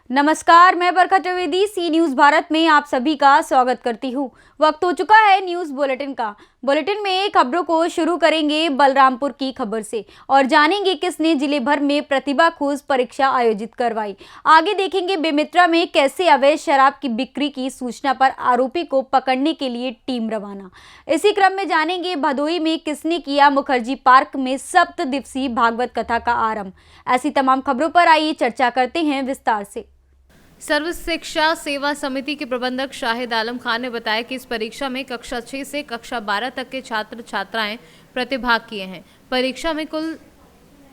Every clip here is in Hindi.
नमस्कार, मैं बरखा चतुर्वेदी सी न्यूज़ भारत में आप सभी का स्वागत करती हूँ। वक्त हो चुका है न्यूज़ बुलेटिन का। बुलेटिन में खबरों को शुरू करेंगे बलरामपुर की खबर से और जानेंगे किसने जिले भर में प्रतिभा खोज परीक्षा आयोजित करवाई। आगे देखेंगे बेमेतरा में कैसे अवैध शराब की बिक्री की सूचना पर आरोपी को पकड़ने के लिए टीम रवाना। इसी क्रम में जानेंगे भदोई में किसने किया मुखर्जी पार्क में 7 दिवसीय भागवत कथा का आरंभ। ऐसी तमाम खबरों पर आइए चर्चा करते हैं विस्तार से। सर्व शिक्षा सेवा समिति के प्रबंधक शाहिद आलम खान ने बताया कि इस परीक्षा में कक्षा 6 से कक्षा 12 तक के छात्र छात्राएं प्रतिभाग किए हैं। परीक्षा में कुल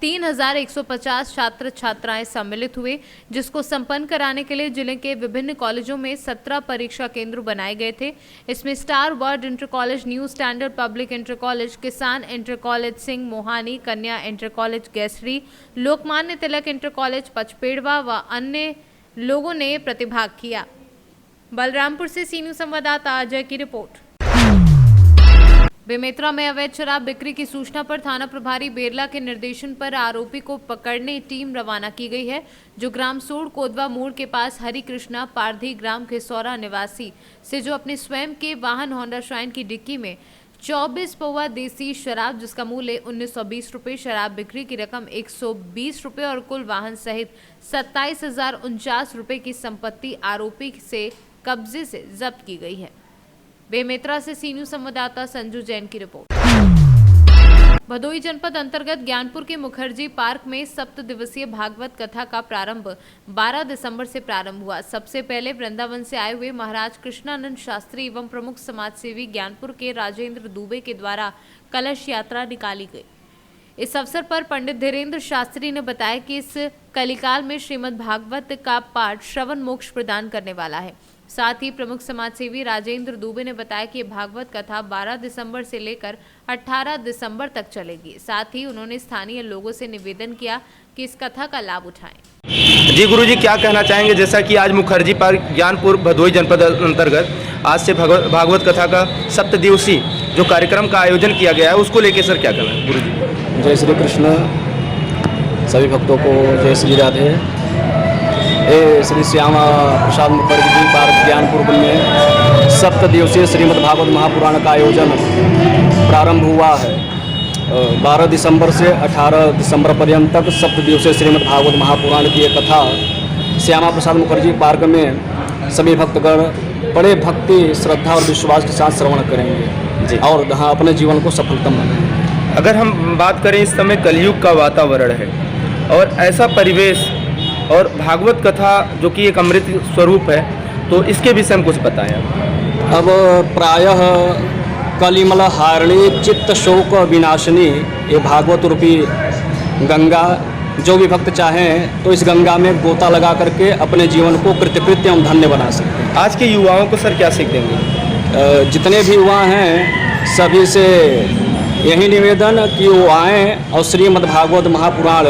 3150 छात्र छात्राएं सम्मिलित हुए, जिसको संपन्न कराने के लिए जिले के विभिन्न कॉलेजों में 17 परीक्षा केंद्र बनाए गए थे। इसमें star word inter college, new standard public inter college, किसान इंटर कॉलेज सिंह मोहानी, कन्या inter college गैसरी, Lokmanya Tilak inter college Pachpedwa व अन्य लोगों ने प्रतिभाग किया। बलरामपुर से सी न्यूज़ संवाददाता अजय की रिपोर्ट। बेमेतरा में अवैध शराब बिक्री की सूचना पर थाना प्रभारी बेरला के निर्देशन पर आरोपी को पकड़ने टीम रवाना की गई है, जो ग्राम सोड़ कोदवा मोड़ के पास हरि कृष्णा पारधी ग्राम खिसौरा निवासी से जो अपने स्वयं के वाहन होंडा शाइन की डिक्की में 24 पौवा देसी शराब, जिसका मूल्य 1920 रुपये, शराब बिक्री की रकम 120 रुपये और कुल वाहन सहित 27,049 रुपये की संपत्ति आरोपी से कब्जे से जब्त की गई है। बेमेतरा से सी न्यूज़ संवाददाता संजू जैन की रिपोर्ट। भदोई जनपद अंतर्गत ज्ञानपुर के मुखर्जी पार्क में 7 दिवसीय भागवत कथा का प्रारंभ 12 दिसंबर से प्रारंभ हुआ। सबसे पहले वृंदावन से आए हुए महाराज कृष्णानंद शास्त्री एवं प्रमुख समाजसेवी ज्ञानपुर के राजेंद्र दुबे के द्वारा कलश यात्रा निकाली गई। इस अवसर पर पंडित धीरेन्द्र शास्त्री ने बताया कि इस कलिकाल में श्रीमद् भागवत का पाठ श्रवण मोक्ष प्रदान करने वाला है। साथ ही प्रमुख समाजसेवी राजेंद्र दुबे ने बताया कि भागवत कथा 12 दिसंबर से लेकर 18 दिसंबर तक चलेगी। साथ ही उन्होंने स्थानीय लोगों से निवेदन किया कि इस कथा का लाभ उठाएं। जी गुरुजी, क्या कहना चाहेंगे? जैसा कि आज मुखर्जी पार्क ज्ञानपुर भदोई जनपद अंतर्गत आज से भागवत कथा का 7 दिवसीय जो कार्यक्रम का आयोजन किया गया है, उसको लेके सर क्या कहना है गुरुजी? जय श्री कृष्ण। सभी भक्तों को जय श्री राधे। श्री श्यामा प्रसाद मुखर्जी पार्क ज्ञानपुर में 7 दिवसीय श्रीमद् भागवत महापुराण का आयोजन प्रारंभ हुआ है। 12 दिसंबर से 18 दिसंबर पर्यंत तक 7 दिवसीय श्रीमद् भागवत महापुराण की एक कथा श्यामा प्रसाद मुखर्जी पार्क में सभी भक्तगण बड़े भक्ति, श्रद्धा और विश्वास के साथ श्रवण करेंगे जी, और अपने जीवन को सफलतम बनाएंगे। अगर हम बात करें, इस समय कलयुग का वातावरण है और ऐसा परिवेश और भागवत कथा जो कि एक अमृत स्वरूप है, तो इसके विषय में कुछ बताएं। अब प्रायः कलिमल हारिणी चित्त शोक विनाशिनी ये भागवत रूपी गंगा, जो भी भक्त चाहें तो इस गंगा में गोता लगा करके अपने जीवन को कृतकृत्य एवं धन्य बना सकते हैं। आज के युवाओं को सर क्या सीख देंगे? जितने भी युवा हैं सभी से यही निवेदन कि वो आएँ और श्रीमद् भागवत महापुराण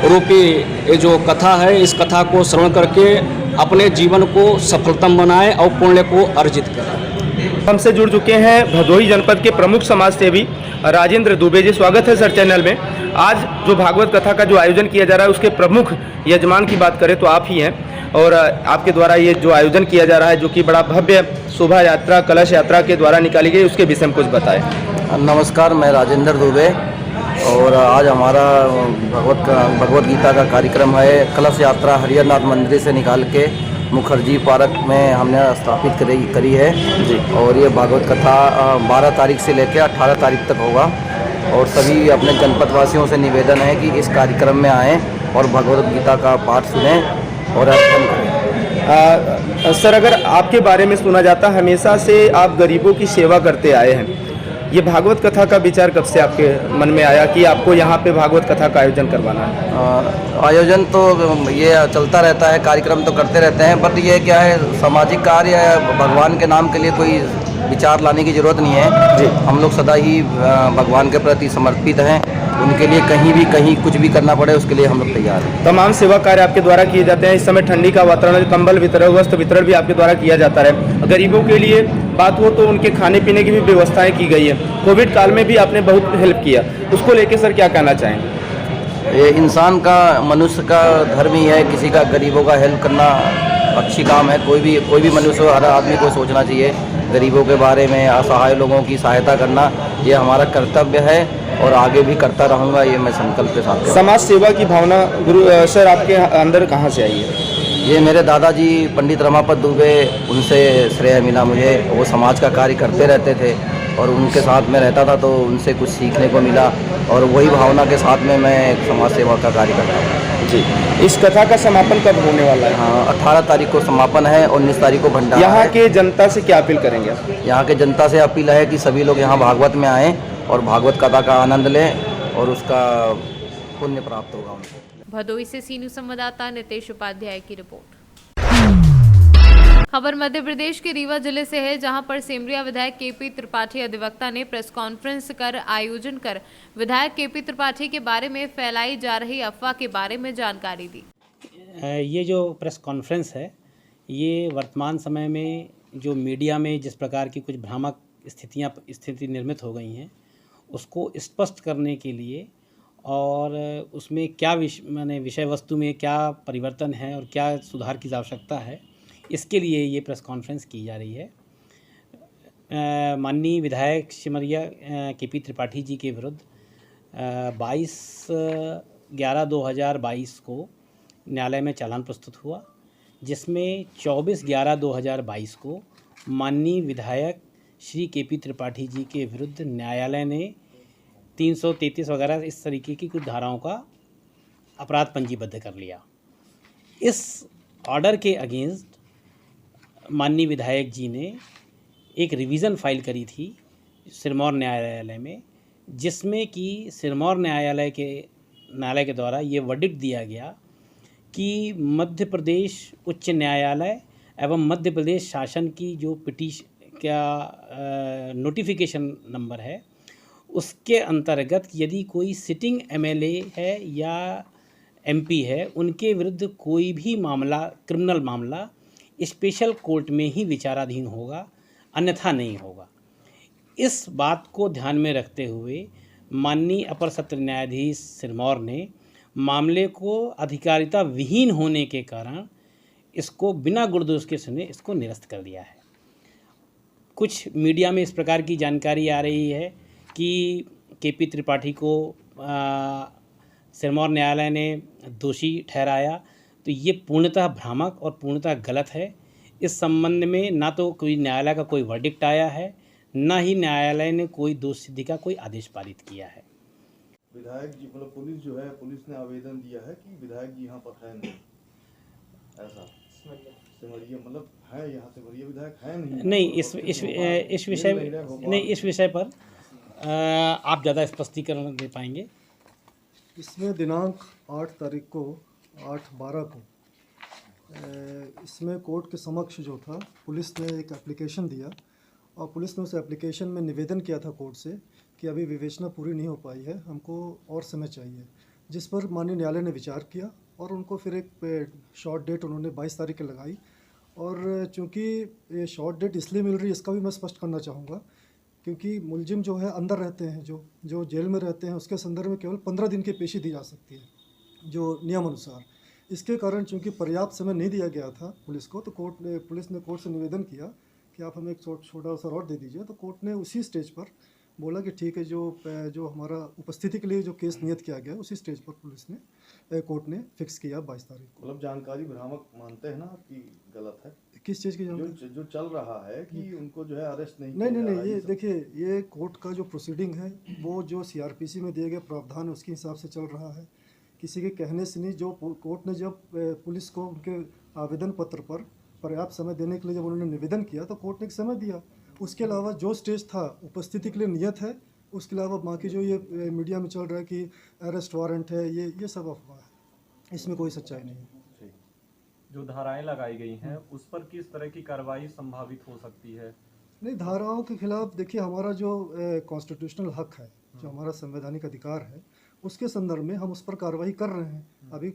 रूपी ये जो कथा है, इस कथा को श्रवण करके अपने जीवन को सफलतम बनाएं और पुण्य को अर्जित करें। हमसे जुड़ चुके हैं भदोई जनपद के प्रमुख समाज सेवी राजेंद्र दुबे जी। स्वागत है सर चैनल में। आज जो भागवत कथा का जो आयोजन किया जा रहा है, उसके प्रमुख यजमान की बात करें तो आप ही हैं, और आपके द्वारा ये जो आयोजन किया जा रहा है, जो कि बड़ा भव्य शोभा यात्रा कलश यात्रा के द्वारा निकाली गई, उसके विषय में कुछ बताएं। नमस्कार, मैं राजेंद्र दुबे और आज हमारा भगवत गीता का कार्यक्रम है। कलश यात्रा हरिहरनाथ मंदिर से निकाल के मुखर्जी पार्क में हमने स्थापित करी है जी, और ये भागवत कथा 12 तारीख से लेकर 18 तारीख तक होगा। और सभी अपने जनपद वासियों से निवेदन है कि इस कार्यक्रम में आएँ और भगवत गीता का पाठ सुनें और अध्ययन करें। सर, अगर आपके बारे में सुना जाता, हमेशा से आप गरीबों की सेवा करते आए हैं, ये भागवत कथा का विचार कब से आपके मन में आया कि आपको यहाँ पे भागवत कथा का आयोजन करवाना है? आयोजन तो ये चलता रहता है, कार्यक्रम तो करते रहते हैं, बट ये क्या है, सामाजिक कार्य है, भगवान के नाम के लिए कोई विचार लाने की ज़रूरत नहीं है जी। हम लोग सदा ही भगवान के प्रति समर्पित हैं, उनके लिए कहीं भी कहीं कुछ भी करना पड़े उसके लिए हम लोग तैयार हैं। तमाम सेवा कार्य आपके द्वारा किए जाते हैं। इस समय ठंडी का वातावरण, कंबल वितरण, वस्त्र वितरण भी आपके द्वारा किया जाता है। गरीबों के लिए बात हो तो उनके खाने पीने की भी व्यवस्थाएं की गई है। कोविड काल में भी आपने बहुत हेल्प किया, उसको लेके सर क्या कहना चाहेंगे? ये इंसान का, मनुष्य का धर्म ही है, किसी का गरीबों का हेल्प करना अच्छी काम है। कोई भी मनुष्य, हर आदमी को सोचना चाहिए गरीबों के बारे में, असहाय लोगों की सहायता करना ये हमारा कर्तव्य है और आगे भी करता रहूँगा, ये मैं संकल्प के साथ। समाज सेवा की भावना गुरु सर आपके अंदर कहाँ से आई है? ये मेरे दादाजी पंडित रमापत दुबे, उनसे श्रेय मिला मुझे। वो समाज का कार्य करते रहते थे और उनके साथ में रहता था तो उनसे कुछ सीखने को मिला और वही भावना के साथ में मैं एक समाज सेवा का कार्य करता हूँ। जी, इस कथा का समापन कब होने वाला है? हाँ, 18 तारीख को समापन है, 19 तारीख को भंडारा। यहाँ के जनता से क्या अपील करेंगे आप? यहाँ के जनता से अपील है कि सभी लोग यहाँ भागवत में आएँ और भागवत कथा का आनंद लें और उसका पुण्य प्राप्त होगा उनको। भदोही से सी न्यूज संवाददाता नितेश उपाध्याय की रिपोर्ट। खबर मध्य प्रदेश के रीवा जिले से है, जहां पर सेमरिया विधायक केपी त्रिपाठी अधिवक्ता ने प्रेस कॉन्फ्रेंस कर आयोजन कर विधायक केपी त्रिपाठी के बारे में फैलाई जा रही अफवाह के बारे में जानकारी दी। ये जो प्रेस कॉन्फ्रेंस है, ये वर्तमान समय में जो मीडिया में जिस प्रकार की कुछ भ्रामक स्थिति निर्मित हो गई हैं, उसको स्पष्ट करने के लिए और उसमें क्या विषय वस्तु में क्या परिवर्तन है और क्या सुधार की आवश्यकता है, इसके लिए ये प्रेस कॉन्फ्रेंस की जा रही है। माननीय विधायक सिमरिया केपी त्रिपाठी जी के विरुद्ध 22/11/2022 को न्यायालय में चालान प्रस्तुत हुआ, जिसमें 24/11/2022 को माननीय विधायक श्री केपी त्रिपाठी जी के विरुद्ध न्यायालय ने 333 वगैरह इस तरीके की कुछ धाराओं का अपराध पंजीबद्ध कर लिया। इस ऑर्डर के अगेंस्ट माननीय विधायक जी ने एक रिवीज़न फाइल करी थी सिरमौर न्यायालय में, जिसमें कि सिरमौर न्यायालय के द्वारा ये वर्डिक्ट दिया गया कि मध्य प्रदेश उच्च न्यायालय एवं मध्य प्रदेश शासन की जो नोटिफिकेशन नंबर है, उसके अंतर्गत यदि कोई सिटिंग एमएलए है या एमपी है, उनके विरुद्ध कोई भी मामला, क्रिमिनल मामला स्पेशल कोर्ट में ही विचाराधीन होगा, अन्यथा नहीं होगा। इस बात को ध्यान में रखते हुए माननीय अपर सत्र न्यायाधीश सिरमौर ने मामले को अधिकारिता विहीन होने के कारण इसको बिना गुणदोष के सुने इसको निरस्त कर दिया है। कुछ मीडिया में इस प्रकार की जानकारी आ रही है कि केपी त्रिपाठी को सिरमौर न्यायालय ने दोषी ठहराया, तो ये पूर्णतः भ्रामक और पूर्णतः गलत है। इस संबंध में ना तो कोई न्यायालय का कोई वर्डिक्ट आया है, ना ही न्यायालय ने कोई दोष सिद्धि का कोई आदेश पारित किया है। विधायक जी, मतलब पुलिस जो है, पुलिस ने आवेदन दिया है कि विधायक जी यहाँ पर है नहीं, ऐसा सिमरिया मतलब है, यहाँ सिमरिया विधायक है नहीं। इस विषय पर आप ज़्यादा स्पष्टीकरण दे पाएंगे? इसमें दिनांक 8 तारीख को 8/12 को इसमें कोर्ट के समक्ष जो था, पुलिस ने एक एप्लीकेशन दिया और पुलिस ने उस एप्लीकेशन में निवेदन किया था कोर्ट से कि अभी विवेचना पूरी नहीं हो पाई है, हमको और समय चाहिए, जिस पर माननीय न्यायालय ने विचार किया और उनको फिर एक शॉर्ट डेट उन्होंने 22 तारीख की लगाई। और चूँकि ये शॉर्ट डेट इसलिए मिल रही है, इसका भी मैं स्पष्ट करना चाहूँगा, क्योंकि मुलजिम जो है अंदर रहते हैं, जो जेल में रहते हैं, उसके संदर्भ में केवल 15 दिन की पेशी दी जा सकती है जो नियम अनुसार। इसके कारण चूंकि पर्याप्त समय नहीं दिया गया था पुलिस को, तो पुलिस ने कोर्ट से निवेदन किया कि आप हमें एक छोटा सा और दे दीजिए। तो कोर्ट ने उसी स्टेज पर बोला कि ठीक है, जो हमारा उपस्थिति के लिए जो केस नियत किया गया उसी स्टेज पर कोर्ट ने फिक्स किया 22 तारीख को। मतलब जानकारी भ्रामक मानते हैं ना आपकी, गलत है? किस चीज़ की जानकारी? जो चल रहा है कि उनको जो है अरेस्ट नहीं, ये देखिए, ये कोर्ट का जो प्रोसीडिंग है वो जो सीआरपीसी में दिए गए प्रावधान है उसके हिसाब से चल रहा है, किसी के कहने से नहीं। जो कोर्ट ने जब पुलिस को उनके आवेदन पत्र पर पर्याप्त समय देने के लिए जब उन्होंने निवेदन किया तो कोर्ट ने एक समय दिया। उसके अलावा जो स्टेज था उपस्थिति के लिए नियत है, उसके अलावा बाकी जो ये मीडिया में चल रहा है कि अरेस्ट वारंट है, ये सब अफवाह है, इसमें कोई सच्चाई नहीं है। जो धाराएं लगाई गई हैं उस पर किस तरह की कार्रवाई संभावित हो सकती है? नहीं, धाराओं के खिलाफ देखिए, हमारा जो कॉन्स्टिट्यूशनल हक है, जो हमारा संवैधानिक अधिकार है, उसके संदर्भ में हम उस पर कार्रवाई कर रहे हैं। अभी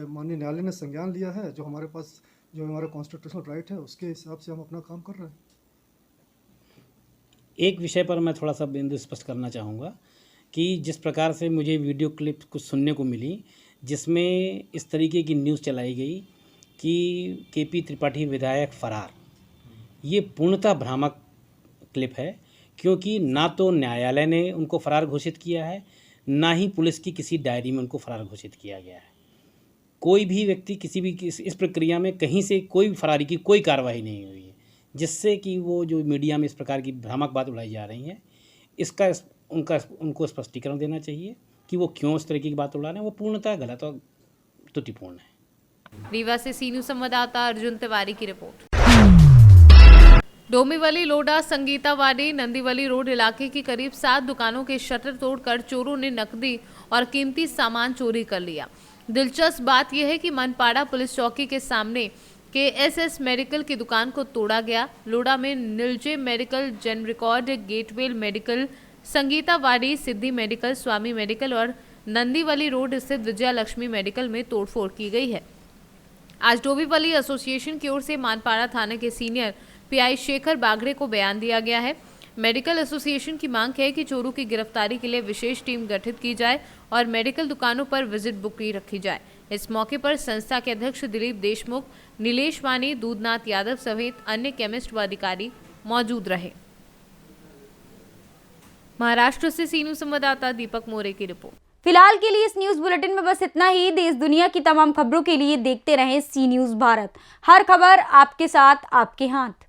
माननीय न्यायालय ने संज्ञान लिया है, जो हमारे पास जो हमारा कॉन्स्टिट्यूशनल राइट है उसके हिसाब से हम अपना काम कर रहे हैं। एक विषय पर मैं थोड़ा सा बिंदु स्पष्ट करना चाहूँगा कि जिस प्रकार से मुझे वीडियो क्लिप कुछ सुनने को मिली जिसमें इस तरीके की न्यूज़ चलाई गई कि केपी त्रिपाठी विधायक फरार, ये पूर्णतः भ्रामक क्लिप है, क्योंकि ना तो न्यायालय ने उनको फरार घोषित किया है, ना ही पुलिस की किसी डायरी में उनको फरार घोषित किया गया है। कोई भी व्यक्ति किसी भी इस प्रक्रिया में कहीं से कोई फरारी की कोई कार्रवाई नहीं हुई है, जिससे कि वो जो मीडिया में इस प्रकार की भ्रामक बात उड़ाई जा रही है, इसका उनको स्पष्टीकरण देना चाहिए कि वो क्यों इस तरीके की बात उड़ा रहे हैं। वो पूर्णतः गलत और त्रुटिपूर्ण है। रीवा से सी न्यूज़ संवाददाता अर्जुन तिवारी की रिपोर्ट। डोंबिवली, लोडा, संगीतावाड़ी, नंदीवली रोड इलाके की करीब 7 दुकानों के शटर तोड़कर चोरों ने नकदी और कीमती सामान चोरी कर लिया। दिलचस्प बात यह है कि मनपाड़ा पुलिस चौकी के सामने KSS मेडिकल की दुकान को तोड़ा गया। लोडा में निलजे मेडिकल, जन रिकॉर्ड, गेटवेल मेडिकल, संगीतावाड़ी, सिद्धि मेडिकल, स्वामी मेडिकल और नंदीवली रोड स्थित विजया लक्ष्मी मेडिकल में तोड़फोड़ की गई है। आज डोंबिवली एसोसिएशन की ओर से मानपाड़ा थाने के सीनियर PI शेखर बागड़े को बयान दिया गया है। मेडिकल एसोसिएशन की मांग है कि चोरों की गिरफ्तारी के लिए विशेष टीम गठित की जाए और मेडिकल दुकानों पर विजिट बुकी रखी जाए। इस मौके पर संस्था के अध्यक्ष दिलीप देशमुख, नीलेश वानी, दूधनाथ यादव सहित अन्य केमिस्ट व अधिकारी मौजूद रहे। महाराष्ट्र से सी न्यूज़ संवाददाता दीपक मोरे की रिपोर्ट। फिलहाल के लिए इस न्यूज़ बुलेटिन में बस इतना ही। देश दुनिया की तमाम खबरों के लिए देखते रहें सी न्यूज़ भारत। हर खबर आपके साथ, आपके हाथ।